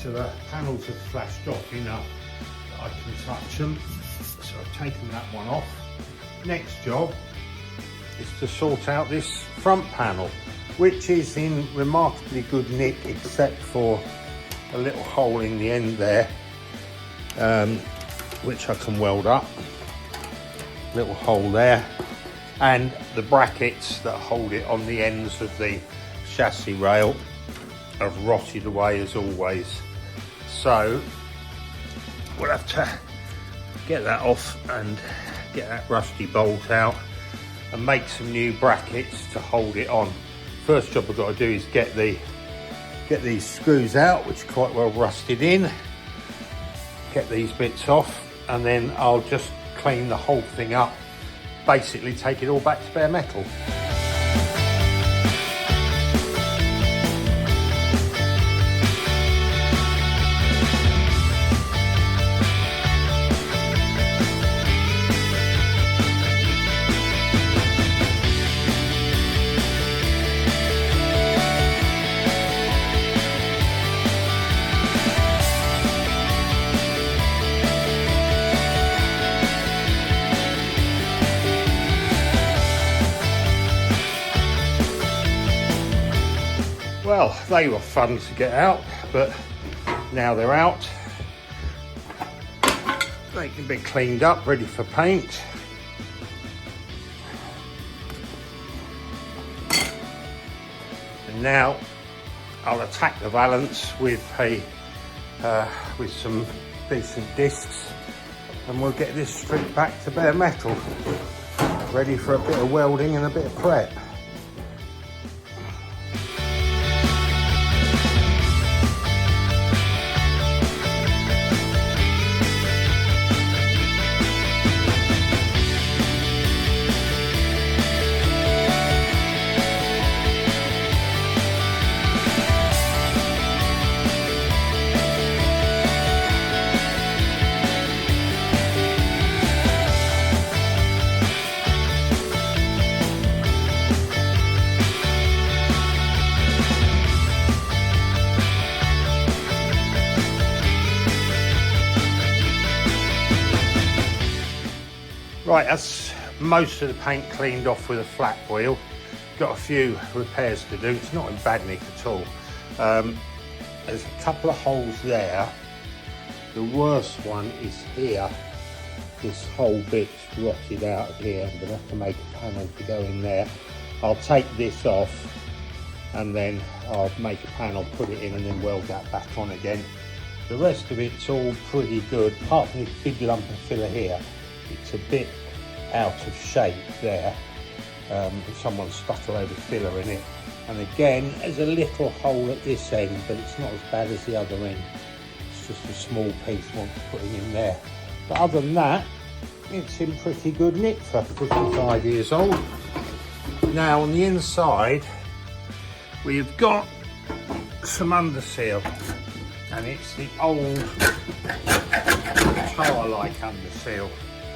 so the panels have flashed off enough that I can touch them. So I've taken that one off. Next job is to sort out this front panel, which is in remarkably good nick except for a little hole in the end there, which I can weld up. Little hole there, and the brackets that hold it on the ends of the chassis rail have rotted away as always. So we'll have to get that off and get that rusty bolt out and make some new brackets to hold it on. First job I've got to do is get these screws out, which are quite well rusted in. Get these bits off, and then I'll just clean the whole thing up, basically take it all back to bare metal. Well, they were fun to get out, but now they're out. They can be cleaned up, ready for paint. And now I'll attack the valance with some decent discs, and we'll get this stripped back to bare metal, ready for a bit of welding and a bit of prep. Right, that's most of the paint cleaned off with a flat wheel. Got a few repairs to do. It's not in bad nick at all. There's a couple of holes there. The worst one is here. This whole bit's rotted out of here. I'm gonna have to make a panel to go in there. I'll take this off and then I'll make a panel, put it in, and then weld that back on again. The rest of it's all pretty good, apart from this big lump of filler here. It's a bit out of shape there. Someone stuck a load of filler in it. And again, there's a little hole at this end, but it's not as bad as the other end. It's just a small piece wants putting in there. But other than that, it's in pretty good nick for 55 years old. Now on the inside, we've got some underseal, and it's the old tower-like underseal.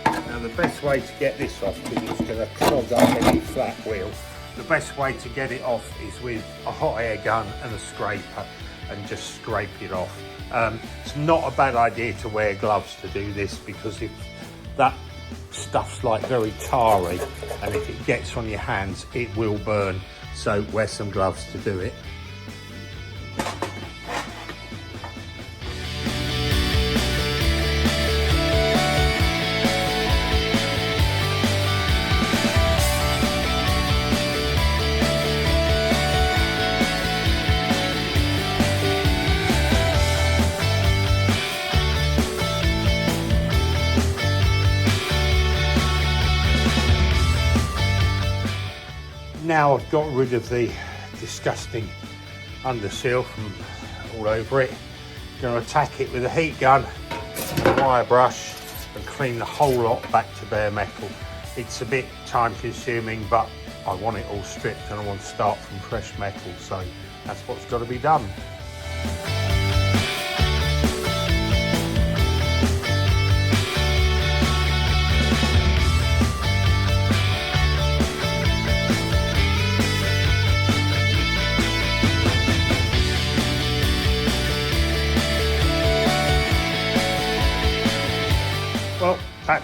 Now the best way to get this off, because it's going to clog up any flat wheel, the best way to get it off is with a hot air gun and a scraper, and just scrape it off. It's not a bad idea to wear gloves to do this, because if that stuff's like very tarry, and if it gets on your hands it will burn, so wear some gloves to do it. Now I've got rid of the disgusting underseal from all over it. I'm going to attack it with a heat gun, a wire brush, and clean the whole lot back to bare metal. It's a bit time consuming, but I want it all stripped and I want to start from fresh metal, so that's what's got to be done.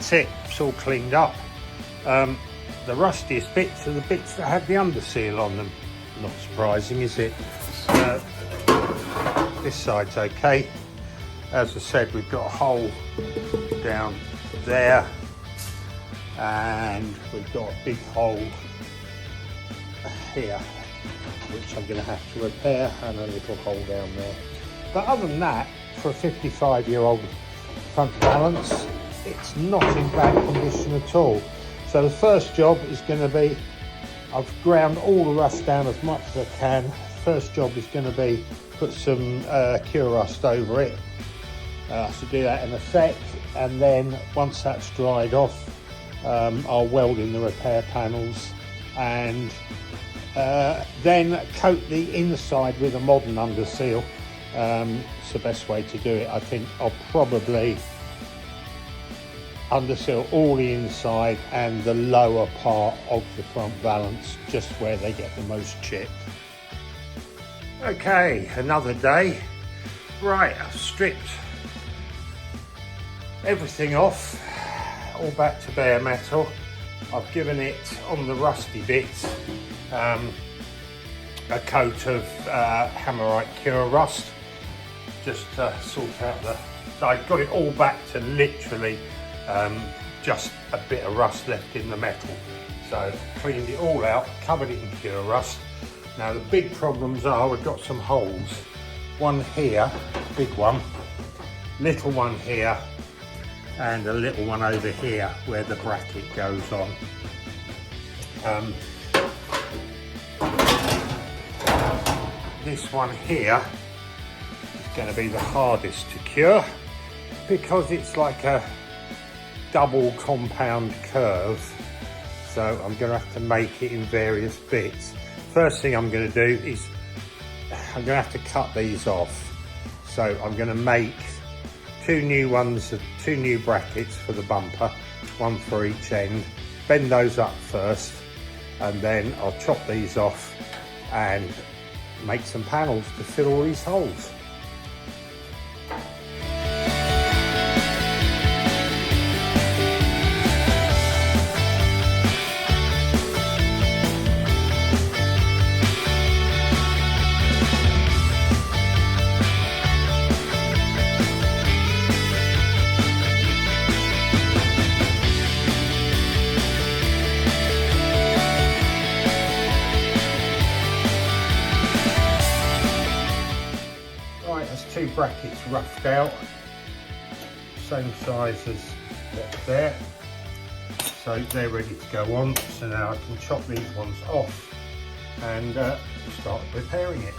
that's it, it's all cleaned up. The rustiest bits are the bits that have the underseal on them. Not surprising, is it? This side's okay. As I said, we've got a hole down there, and we've got a big hole here, which I'm going to have to repair, and a little hole down there. But other than that, for a 55-year-old front valance, it's not in bad condition at all. So the first job is going to be, I've ground all the rust down as much as I can. First job is going to be put some cure rust over it. So do that in a sec, and then once that's dried off, I'll weld in the repair panels, and then coat the inside with a modern underseal. It's the best way to do it. I think I'll probably underseal all the inside and the lower part of the front valance, just where they get the most chip. Okay, another day. Right, I've stripped everything off, all back to bare metal. I've given it, on the rusty bits, a coat of Hammerite Cure Rust, just to sort out so I got it all back to literally just a bit of rust left in the metal. So cleaned it all out, covered it in Cure Rust. Now the big problems are, we've got some holes. One here, big one, little one here, and a little one over here where the bracket goes on. This one here is going to be the hardest to cure, because it's like a double compound curve, so I'm going to have to make it in various bits. First thing I'm going to do is I'm going to have to cut these off, so I'm going to make two new brackets for the bumper, one for each end, bend those up first, and then I'll chop these off and make some panels to fill all these holes. Two brackets roughed out, same size as what's there, so they're ready to go on. So now I can chop these ones off and start repairing it.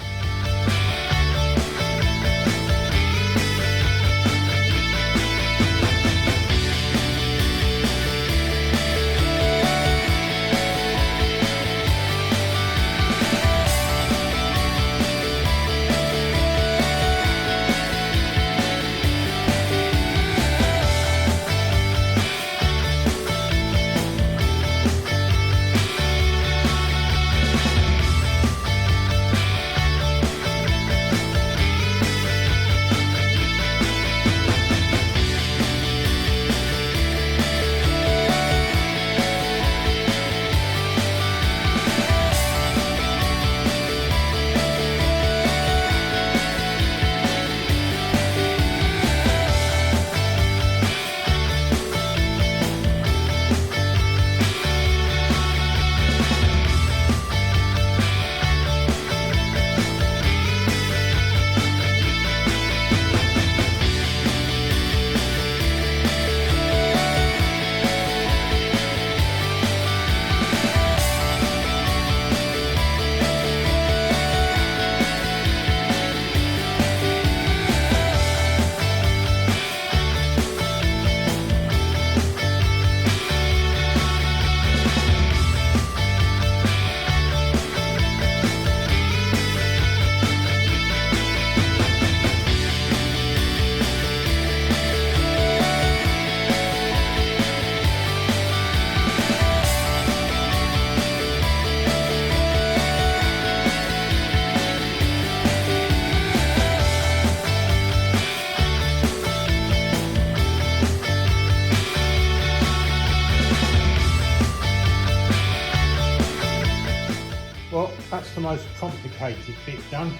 most complicated bit done.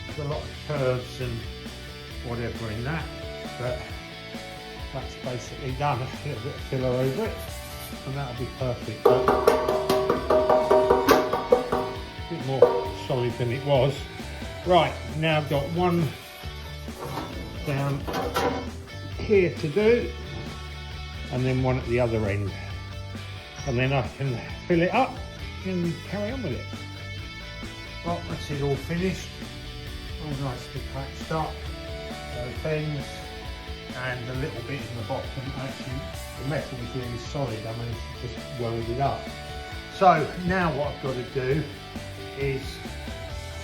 There's a lot of curves and whatever in that, but that's basically done. A little bit of filler over it, and that'll be perfect. But a bit more solid than it was. Right, now I've got one down here to do, and then one at the other end, and then I can fill it up and carry on with it. Well, that's it all finished, all nicely patched up, both ends, and a little bit in the bottom. Actually, the metal was really solid, I managed to just weld it up. So now what I've got to do is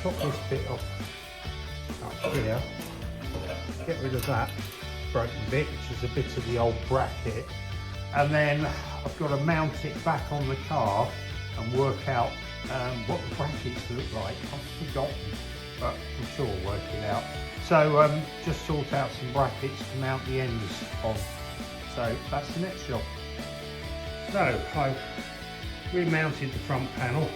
chop this bit off up here, get rid of that broken bit, which is a bit of the old bracket, and then I've got to mount it back on the car and work out what the brackets look like. I've forgotten, but I'm sure we'll work it out. So just sort out some brackets to mount the ends on. So that's the next job. So I've remounted the front panel,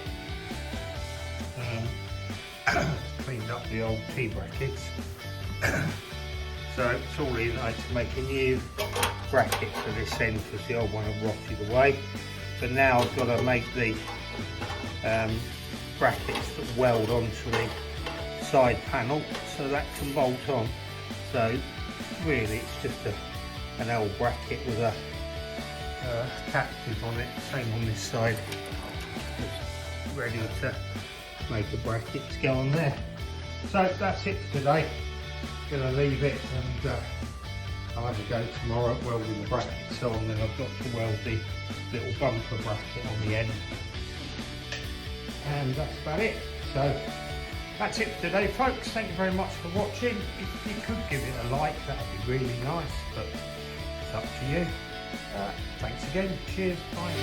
cleaned up the old T-brackets. So it's all in. I had to make a new bracket for this end because the old one had rotted away. But now I've got to make the brackets that weld onto the side panel so that can bolt on. So really it's just an L bracket with a captive on it, same on this side, just ready to make a bracket to go on there. So that's it for today. Gonna leave it, and I'll have a go tomorrow at welding the brackets on. Then I've got to weld the little bumper bracket on the end, and that's about it. So that's it for today, folks. Thank you very much for watching. If you could give it a like, that would be really nice, but it's up to you. Thanks again. Cheers. Bye.